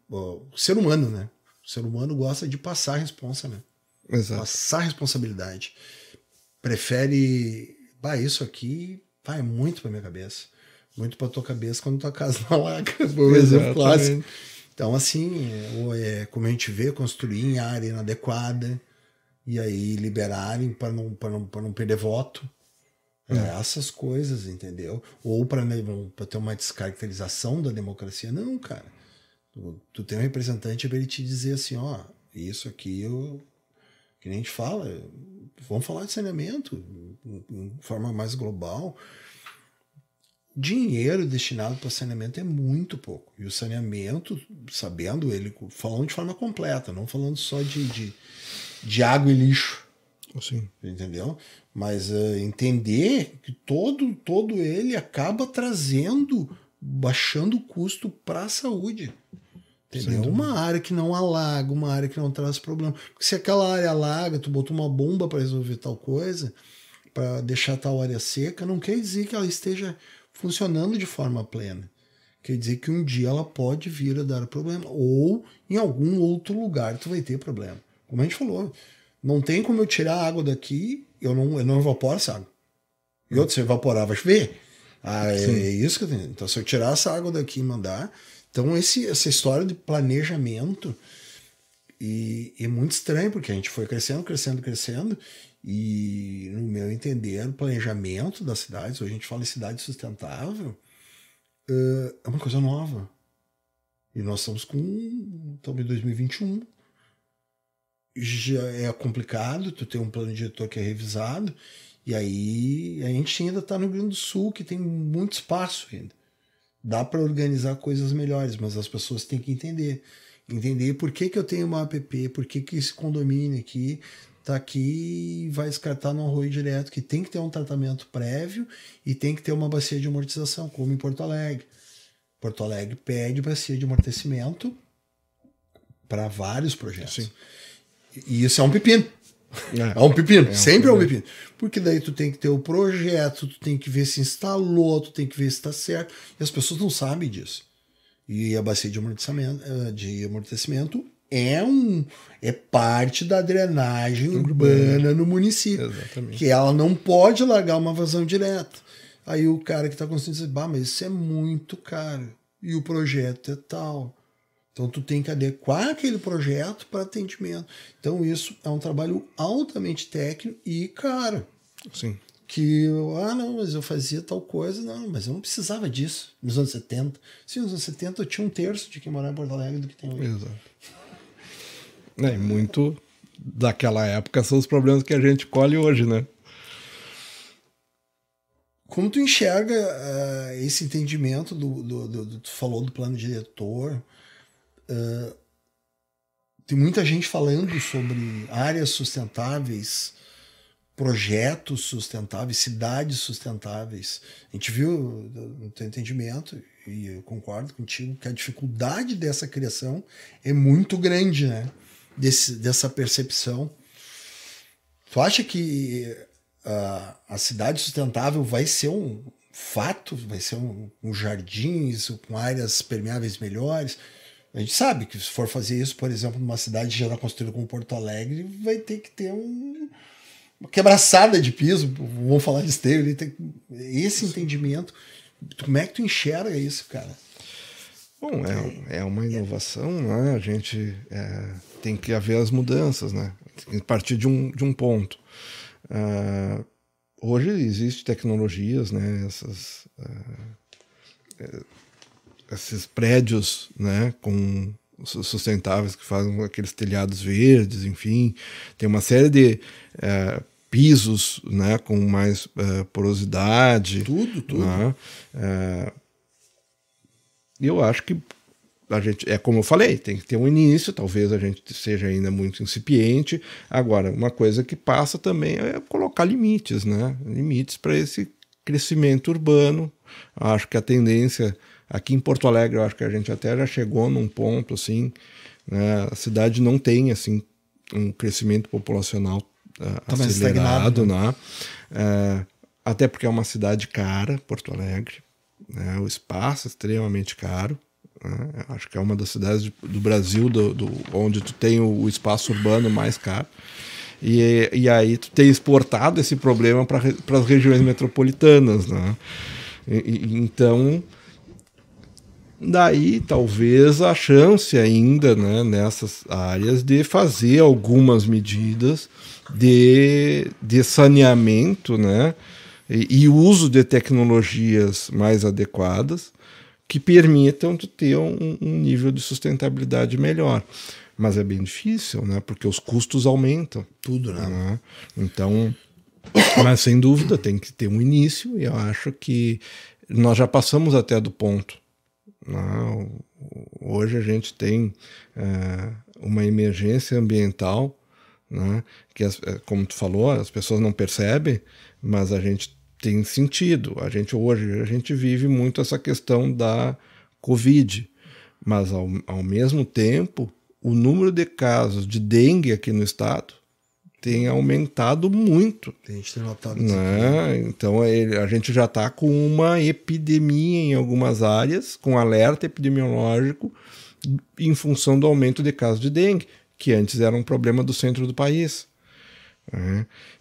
o ser humano, né? O ser humano gosta de passar a responsa, né? Exato. Passar a responsabilidade. Prefere, isso aqui vai muito pra minha cabeça. Muito pra tua cabeça quando tua casa não alaga. Por exemplo clássico. Então, assim, como a gente vê, construir em área inadequada e aí liberarem para não perder voto. Essas coisas, entendeu? Ou para ter uma descaracterização da democracia. Não, cara. Tu tem um representante para ele te dizer assim, isso aqui que nem a gente fala, vamos falar de saneamento de forma mais global. Dinheiro destinado para saneamento é muito pouco. E o saneamento, sabendo ele, falando de forma completa, não falando só de água e lixo. Sim. Entendeu? Mas entender que todo ele acaba baixando o custo para a saúde. Entendeu? Uma área que não alaga, uma área que não traz problema. Porque se aquela área alaga, tu botou uma bomba para resolver tal coisa, para deixar tal área seca, não quer dizer que ela esteja funcionando de forma plena. Quer dizer que um dia ela pode vir a dar problema. Ou em algum outro lugar tu vai ter problema. Como a gente falou, não tem como eu tirar a água daqui, eu não evaporo essa água. E outro, se evaporar, vai chover. É isso que eu tenho. Então, se eu tirar essa água daqui e mandar... Então, essa história de planejamento é muito estranho, porque a gente foi crescendo, e, no meu entender, o planejamento das cidades, hoje a gente fala em cidade sustentável, é uma coisa nova. E nós estamos em 2021. Já é complicado, tu tem um plano diretor que é revisado, e aí a gente ainda está no Rio Grande do Sul, que tem muito espaço ainda. Dá para organizar coisas melhores, mas as pessoas têm que entender por que eu tenho uma APP, por que esse condomínio aqui está aqui e vai descartar no arroio direto, que tem que ter um tratamento prévio e tem que ter uma bacia de amortização, como em Porto Alegre. Porto Alegre pede bacia de amortecimento para vários projetos. Sim. E isso é um pepino. É um pepino, sempre é um pepino. Porque daí tu tem que ter o projeto, tu tem que ver se instalou, tu tem que ver se está certo. E as pessoas não sabem disso. E a bacia de amortecimento é parte da drenagem urbana no município. Exatamente. Que ela não pode largar uma vazão direta. Aí o cara que está construindo diz, mas isso é muito caro. E o projeto é tal. Então, tu tem que adequar aquele projeto para atendimento. Então, isso é um trabalho altamente técnico e caro. Sim. Que, não, mas eu fazia tal coisa. Não, mas eu não precisava disso nos anos 70. Sim, nos anos 70 eu tinha 1/3 de quem morava em Porto Alegre do que tem hoje. Exato. E muito daquela época são os problemas que a gente colhe hoje, né? Como tu enxerga esse entendimento tu falou do plano diretor? Tem muita gente falando sobre áreas sustentáveis, projetos sustentáveis, cidades sustentáveis. A gente viu, no teu entendimento, e eu concordo contigo que a dificuldade dessa criação é muito grande, né? Dessa percepção. Tu acha que a cidade sustentável vai ser um fato? Vai ser um jardins com áreas permeáveis melhores? A gente sabe que se for fazer isso, por exemplo, numa cidade já construída como Porto Alegre, vai ter que ter uma quebraçada de piso, vamos falar de esteio, esse entendimento. Como é que tu enxerga isso, cara? Bom, é uma inovação, né? A gente tem que haver as mudanças, né? Tem que partir de um ponto. Hoje existem tecnologias, né? Esses prédios, né? Com sustentáveis que fazem aqueles telhados verdes, enfim, tem uma série de pisos, né? Com mais porosidade. Tudo. Né? Eu acho que a gente, como eu falei, tem que ter um início, talvez a gente seja ainda muito incipiente. Agora, uma coisa que passa também é colocar limites, né? Limites para esse crescimento urbano. Acho que a tendência, aqui em Porto Alegre, eu acho que a gente até já chegou num ponto, assim, né? A cidade não tem, assim, um crescimento populacional acelerado, né? Até porque é uma cidade cara, Porto Alegre. O espaço é extremamente caro, né? Acho que é uma das cidades do Brasil onde tu tem o espaço urbano mais caro, e aí tu tem exportado esse problema para as regiões metropolitanas, né? Então daí talvez a chance ainda, né, nessas áreas de fazer algumas medidas de saneamento, né, e uso de tecnologias mais adequadas que permitam ter um nível de sustentabilidade melhor. Mas é bem difícil, né? Porque os custos aumentam. Tudo, né? Então, mas sem dúvida tem que ter um início, e eu acho que nós já passamos até do ponto. Né? Hoje a gente tem uma emergência ambiental, né? Que, como tu falou, as pessoas não percebem, mas a gente tem sentido. Hoje a gente vive muito essa questão da Covid, mas ao mesmo tempo o número de casos de dengue aqui no estado tem aumentado muito. A gente tem notado isso, né? Então a gente já está com uma epidemia em algumas áreas, com alerta epidemiológico em função do aumento de casos de dengue, que antes era um problema do centro do país.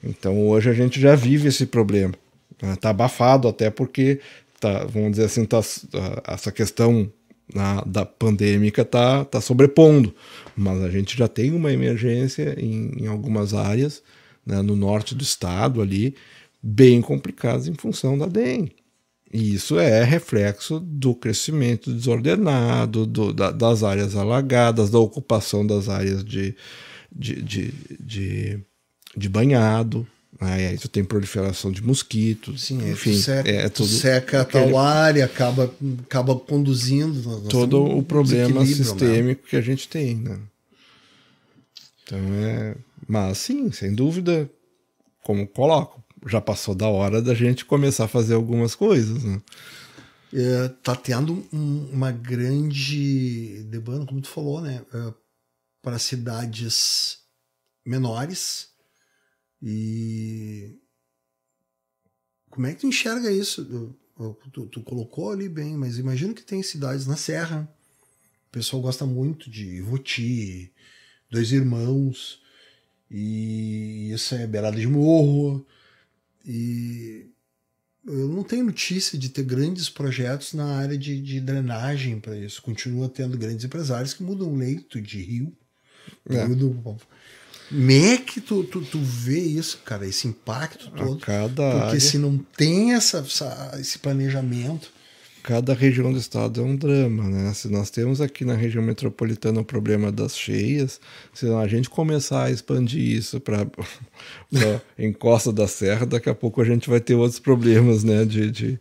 Então hoje a gente já vive esse problema. Está abafado até porque, vamos dizer assim, essa questão da pandêmica está sobrepondo, mas a gente já tem uma emergência em algumas áreas, né, no norte do estado ali, bem complicadas em função da dengue. E isso é reflexo do crescimento desordenado, das áreas alagadas, da ocupação das áreas de banhado. Aí tu tem proliferação de mosquitos. Sim, enfim, tu seca a tal área, acaba conduzindo todo o problema sistêmico, né, que a gente tem, né? Então mas sim, sem dúvida, como coloco, já passou da hora da gente começar a fazer algumas coisas, né? Tá tendo uma grande demanda, como tu falou, né, para cidades menores. E como é que tu enxerga isso? Tu colocou ali bem, mas imagino que tem cidades na Serra. O pessoal gosta muito de Ivoti, Dois Irmãos, e isso é beirada de morro. E eu não tenho notícia de ter grandes projetos na área de drenagem para isso. Continua tendo grandes empresários que mudam leito de rio. Como é que tu vê isso, cara, esse impacto todo? Porque se não tem esse planejamento... Cada região do estado é um drama, né? Se nós temos aqui na região metropolitana o problema das cheias, se a gente começar a expandir isso para encosta da serra, daqui a pouco a gente vai ter outros problemas, né? De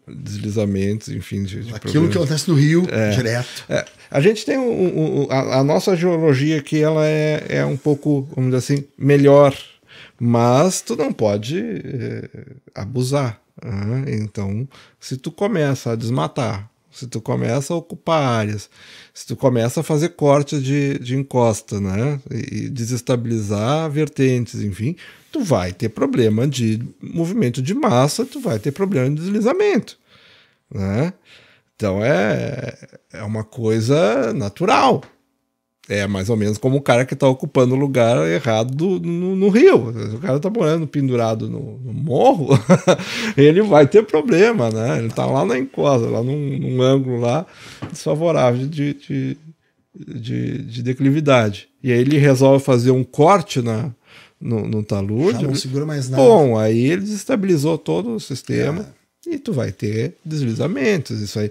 deslizamentos, enfim. Aquilo que acontece no Rio, direto. A gente tem a nossa geologia aqui, ela é um pouco, vamos dizer assim, melhor, mas tu não pode abusar. Então, se tu começa a desmatar, se tu começa a ocupar áreas, se tu começa a fazer cortes de encosta, né, e desestabilizar vertentes, enfim, tu vai ter problema de movimento de massa, tu vai ter problema de deslizamento, né? Então é uma coisa natural. É mais ou menos como o cara que está ocupando o lugar errado no rio. O cara está morando pendurado no morro, ele vai ter problema, né? Ele está lá na encosta, lá num ângulo lá desfavorável de declividade. E aí ele resolve fazer um corte no talude. Já não segura mais nada. Bom, aí ele desestabilizou todo o sistema e tu vai ter deslizamentos. Isso aí.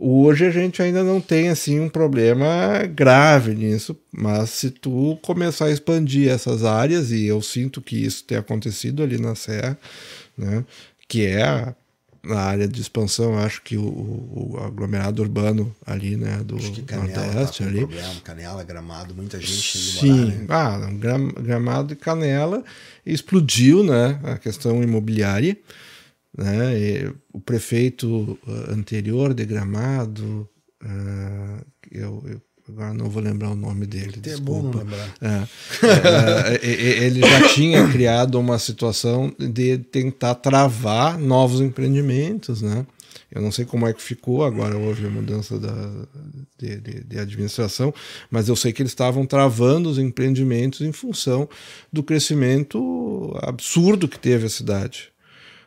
Hoje a gente ainda não tem assim um problema grave nisso, mas se tu começar a expandir essas áreas, e eu sinto que isso tem acontecido ali na Serra, né, que é a área de expansão, acho que o aglomerado urbano ali, né, do Nordeste ali. Canela, Gramado, muita gente sim, morar, né? Gramado e Canela explodiu, né, a questão imobiliária. Né? E o prefeito anterior de Gramado, eu agora não vou lembrar o nome dele, é bom não lembrar. Ele já tinha criado uma situação de tentar travar novos empreendimentos, né? Eu não sei como é que ficou, agora houve a mudança de administração, mas eu sei que eles estavam travando os empreendimentos em função do crescimento absurdo que teve a cidade.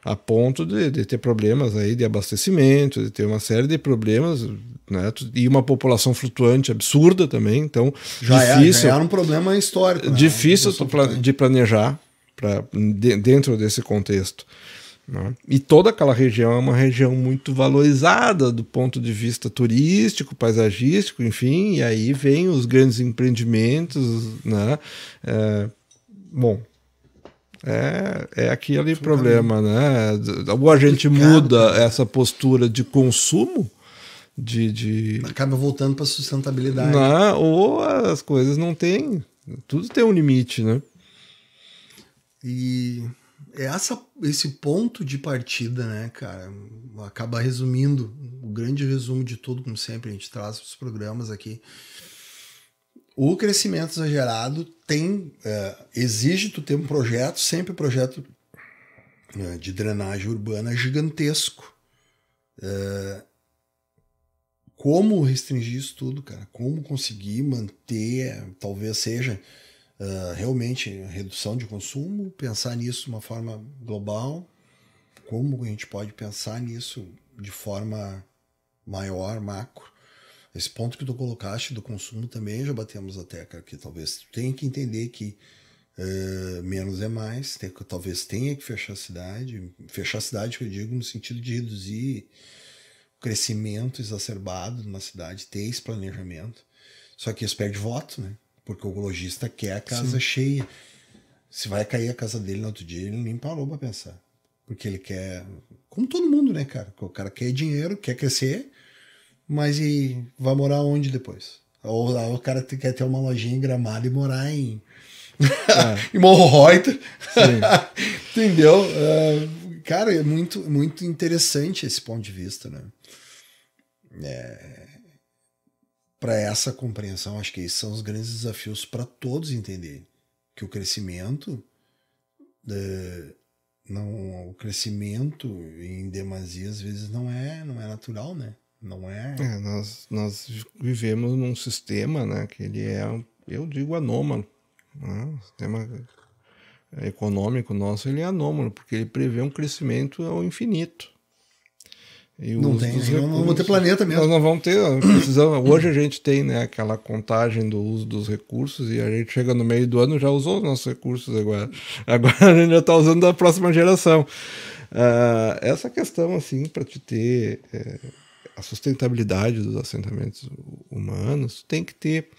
A ponto de ter problemas aí de abastecimento, de ter uma série de problemas, né? E uma população flutuante absurda também, então já era um problema histórico. Difícil de planejar dentro desse contexto. Né? E toda aquela região é uma região muito valorizada do ponto de vista turístico, paisagístico, enfim, e aí vem os grandes empreendimentos, né? Bom... É aquele problema, né? Ou a gente muda essa postura de consumo, acaba voltando para a sustentabilidade. Não, ou as coisas não têm. Tudo tem um limite, né? E esse ponto de partida, né, cara, acaba resumindo, o grande resumo de tudo, como sempre, a gente traz os programas aqui. O crescimento exagerado exige tu ter um projeto, sempre projeto de drenagem urbana gigantesco. Como restringir isso tudo, cara? Como conseguir manter, talvez seja realmente redução de consumo, pensar nisso de uma forma global, como a gente pode pensar nisso de forma maior, macro. Esse ponto que tu colocaste do consumo também já batemos até, cara, que talvez tu tenha que entender que menos é mais, talvez tenha que fechar a cidade que eu digo no sentido de reduzir o crescimento exacerbado de uma cidade, ter esse planejamento. Só que isso perde voto, né? Porque o lojista quer a casa cheia. Se vai cair a casa dele no outro dia, ele nem parou pra pensar. Porque ele quer, como todo mundo, né, cara? O cara quer dinheiro, quer crescer, mas e vai morar onde depois? Ou o cara quer ter uma lojinha em Gramado e morar em Morro Reuter. Entendeu? Cara, é muito, muito interessante esse ponto de vista, né? Para essa compreensão, acho que esses são os grandes desafios para todos entenderem que o crescimento o crescimento em demasia às vezes não é natural, né? Não é. Nós vivemos num sistema, né, que ele eu digo, anômalo. Né? O sistema econômico nosso ele é anômalo, porque ele prevê um crescimento ao infinito. E não vamos ter planeta mesmo. Nós não vamos ter. Hoje a gente tem, né, aquela contagem do uso dos recursos e a gente chega no meio do ano e já usou os nossos recursos agora. Agora a gente já está usando da próxima geração. Essa questão, assim, para te ter a sustentabilidade dos assentamentos humanos, tem que ter,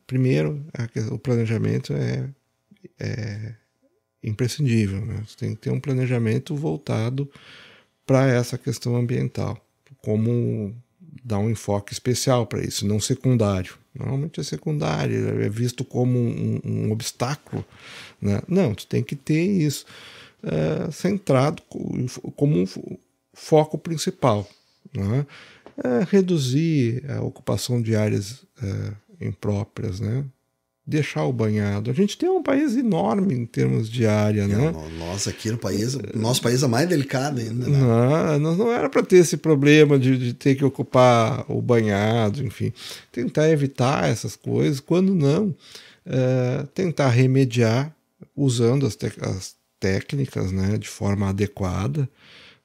primeiro, o planejamento é imprescindível, né? Você tem que ter um planejamento voltado para essa questão ambiental, como dar um enfoque especial para isso, não secundário. Normalmente é secundário, é visto como um obstáculo, né? Não, tu tem que ter isso. centrado como um foco principal, né? Reduzir a ocupação de áreas impróprias, né? Deixar o banhado. A gente tem um país enorme em termos de área, né? Nós aqui no país, nosso país é mais delicado ainda, né? Não era para ter esse problema de ter que ocupar o banhado, enfim. Tentar evitar essas coisas, quando não, tentar remediar usando as técnicas, né, de forma adequada,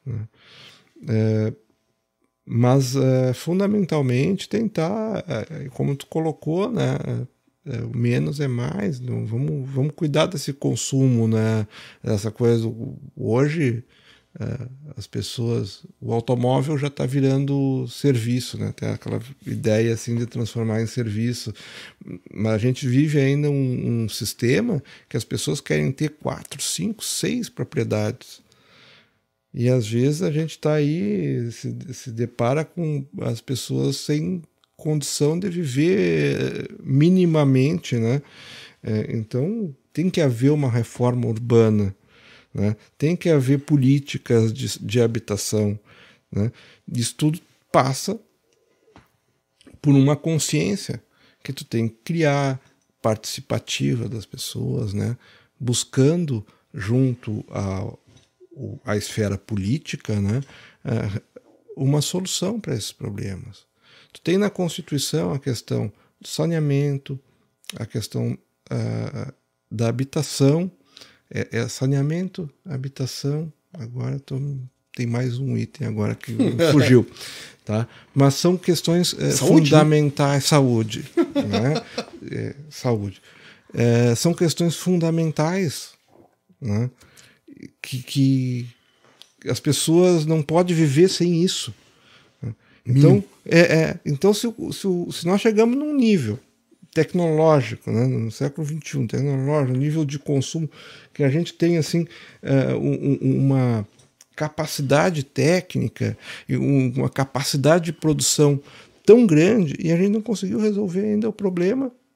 né? Mas fundamentalmente tentar, como tu colocou, né, o menos é mais, não, vamos cuidar desse consumo, né, essa coisa. Hoje as pessoas, o automóvel já está virando serviço, né, tem aquela ideia assim de transformar em serviço, mas a gente vive ainda um sistema que as pessoas querem ter 4, 5, 6 propriedades. E às vezes a gente está aí, se depara com as pessoas sem condição de viver minimamente, né? Então tem que haver uma reforma urbana, né? Tem que haver políticas de habitação, né? Isso tudo passa por uma consciência que tu tem que criar, participativa das pessoas, né? Buscando junto a esfera política, né, uma solução para esses problemas. Tu tem na Constituição a questão do saneamento, a questão da habitação, saneamento, habitação, agora tem mais um item agora que fugiu, tá? Mas são questões fundamentais, saúde, né? Saúde. São questões fundamentais, né? Que as pessoas não podem viver sem isso. Então, então se nós chegamos num nível tecnológico, né, no século XXI, tecnológico, nível de consumo, que a gente tem assim, uma capacidade técnica e uma capacidade de produção tão grande, e a gente não conseguiu resolver ainda os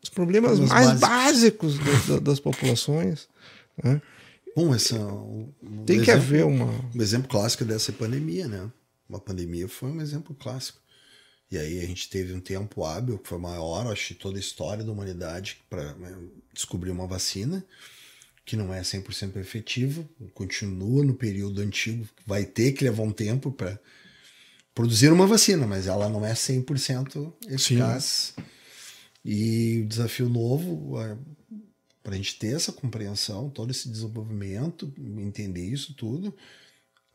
problemas mais básicos das populações, né? Bom, tem que haver um exemplo clássico dessa pandemia, né? Uma pandemia foi um exemplo clássico. E aí a gente teve um tempo hábil, que foi maior, acho, de toda a história da humanidade, para descobrir uma vacina, que não é 100% efetiva, continua no período antigo, vai ter que levar um tempo para produzir uma vacina, mas ela não é 100% eficaz. Sim. E o desafio novo para a gente ter essa compreensão, todo esse desenvolvimento, entender isso tudo,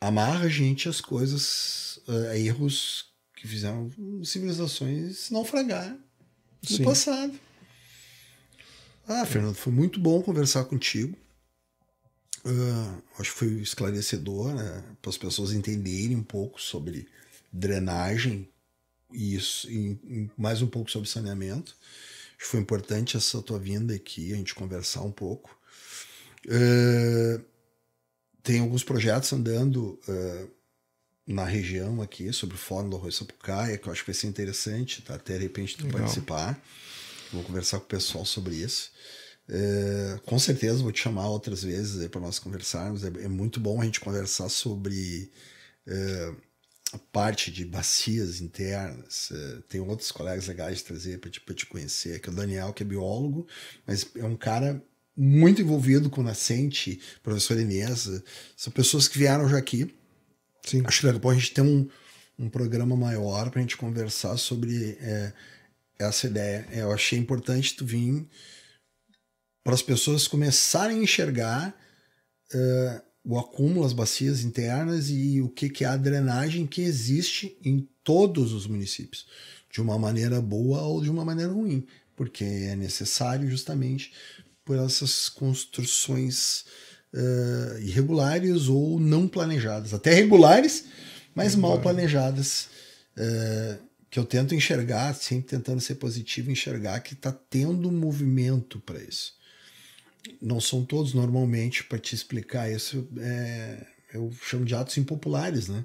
amarra a gente às coisas, a erros que fizeram civilizações naufragar no passado. Fernando, foi muito bom conversar contigo. Acho que foi esclarecedor, né, para as pessoas entenderem um pouco sobre drenagem e mais um pouco sobre saneamento. Acho que foi importante essa tua vinda aqui, a gente conversar um pouco. Tem alguns projetos andando na região aqui, sobre o Fórum do Arroio Sapucaia, que eu acho que vai ser interessante, tá? Até de repente tu participar. Vou conversar com o pessoal sobre isso. Com certeza vou te chamar outras vezes para nós conversarmos. É muito bom a gente conversar sobre a parte de bacias internas. Tem outros colegas legais de trazer para te conhecer, que é o Daniel, que é biólogo, mas é um cara muito envolvido com nascente, professor Inês. São pessoas que vieram já aqui. Sim. Acho que daqui a pouco a gente tem um programa maior para a gente conversar sobre essa ideia. Eu achei importante tu vir para as pessoas começarem a enxergar o acúmulo, as bacias internas e o que é a drenagem que existe em todos os municípios, de uma maneira boa ou de uma maneira ruim, porque é necessário justamente por essas construções irregulares ou não planejadas, até regulares, mas mal planejadas, que eu tento enxergar, sempre tentando ser positivo, enxergar que está tendo um movimento para isso. Não são todos, normalmente, para te explicar isso, eu chamo de atos impopulares, né?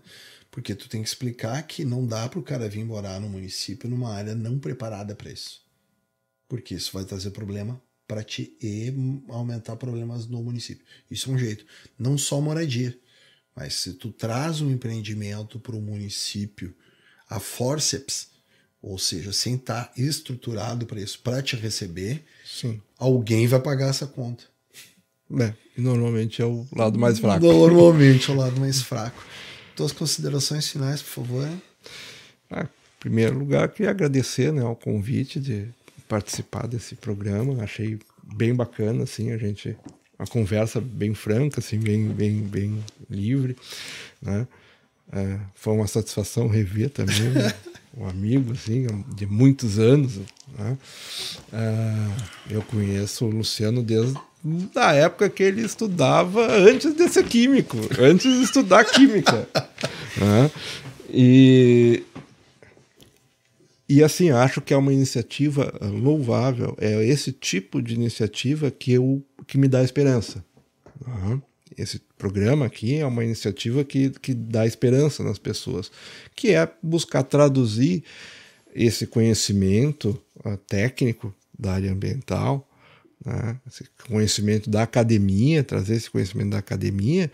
Porque tu tem que explicar que não dá para o cara vir morar no município numa área não preparada para isso. Porque isso vai trazer problema para te aumentar problemas no município. Isso é um jeito. Não só moradia, mas se tu traz um empreendimento para o município a forceps, ou seja, sem estar estruturado para isso, para te receber, Sim. alguém vai pagar essa conta. Normalmente é o lado mais fraco. Normalmente é o lado mais fraco. Tuas considerações finais, por favor. Em primeiro lugar, queria agradecer, né, ao convite de participar desse programa. Achei bem bacana, assim, a conversa bem franca, assim, bem livre, né? Foi uma satisfação rever também um amigo, assim, de muitos anos, né? Eu conheço o Luciano desde a época que ele estudava antes de ser químico, antes de estudar química, né? E assim, acho que é uma iniciativa louvável, é esse tipo de iniciativa que me dá esperança. Uhum. Esse programa aqui é uma iniciativa que dá esperança nas pessoas, que é buscar traduzir esse conhecimento técnico da área ambiental, né? Esse conhecimento da academia, trazer esse conhecimento da academia,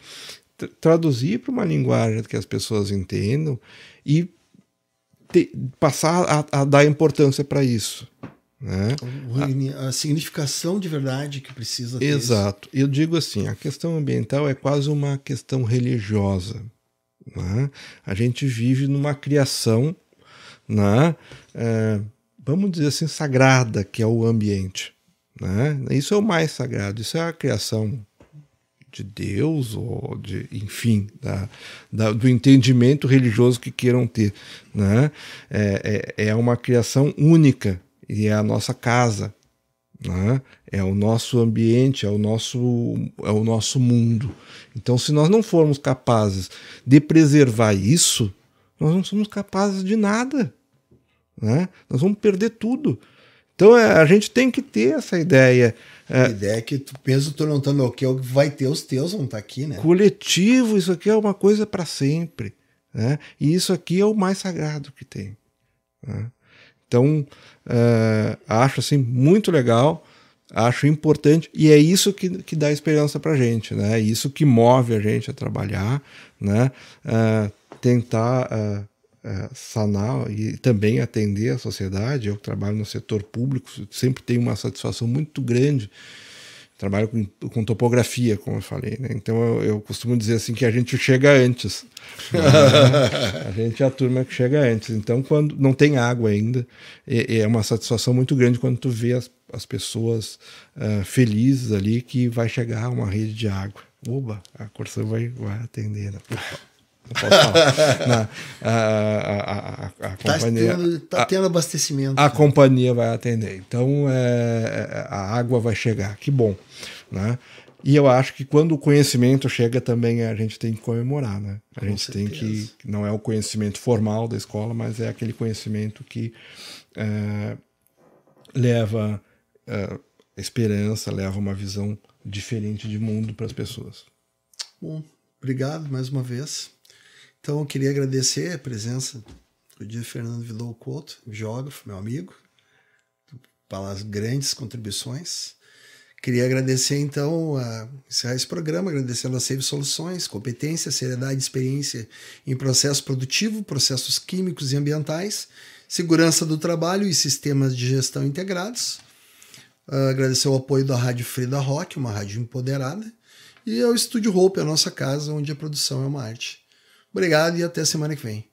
traduzir para uma linguagem que as pessoas entendam e passar a dar importância para isso, né? A significação de verdade que precisa ter. Exato. Eu digo assim, a questão ambiental é quase uma questão religiosa, né? A gente vive numa criação, né? Vamos dizer assim, sagrada, que é o ambiente, né? Isso é o mais sagrado, isso é a criação de Deus, ou enfim, do entendimento religioso que queiram ter, né? É uma criação única e é a nossa casa, né? É o nosso ambiente, é o nosso mundo. Então, se nós não formos capazes de preservar isso, nós não somos capazes de nada, né? Nós vamos perder tudo. Então a gente tem que ter essa ideia. A ideia é que tu pensa, tu não tá, meu, que vai ter os teus, vão estar aqui, né? Coletivo, isso aqui é uma coisa para sempre, né? E isso aqui é o mais sagrado que tem, né? Então, acho assim muito legal, acho importante, e é isso que dá esperança para a gente, né? É isso que move a gente a trabalhar, né? Tentar sanar e também atender a sociedade. Eu trabalho no setor público, sempre tenho uma satisfação muito grande. Trabalho com topografia, como eu falei, né? Então eu costumo dizer assim que a gente chega antes, né? A gente é a turma que chega antes. Então, quando não tem água ainda, é uma satisfação muito grande quando tu vê as pessoas felizes ali que vai chegar uma rede de água. Oba, a Corsã vai atender, né? Não posso falar. A companhia tá tendo abastecimento. A companhia vai atender. Então a água vai chegar. Que bom, né? E eu acho que quando o conhecimento chega também a gente tem que comemorar, né? A gente tem que não é o conhecimento formal da escola, mas é aquele conhecimento que leva esperança, leva uma visão diferente de mundo para as pessoas. Bom, obrigado mais uma vez. Então, eu queria agradecer a presença do dia Fernando Vidal Couto, geógrafo, meu amigo, pelas grandes contribuições. Queria agradecer, então, encerrar esse programa, agradecendo a Save Soluções, competência, seriedade e experiência em processo produtivo, processos químicos e ambientais, segurança do trabalho e sistemas de gestão integrados. Agradecer o apoio da Rádio Frida Rock, uma rádio empoderada, e ao Estúdio Hope, a nossa casa, onde a produção é uma arte. Obrigado e até semana que vem.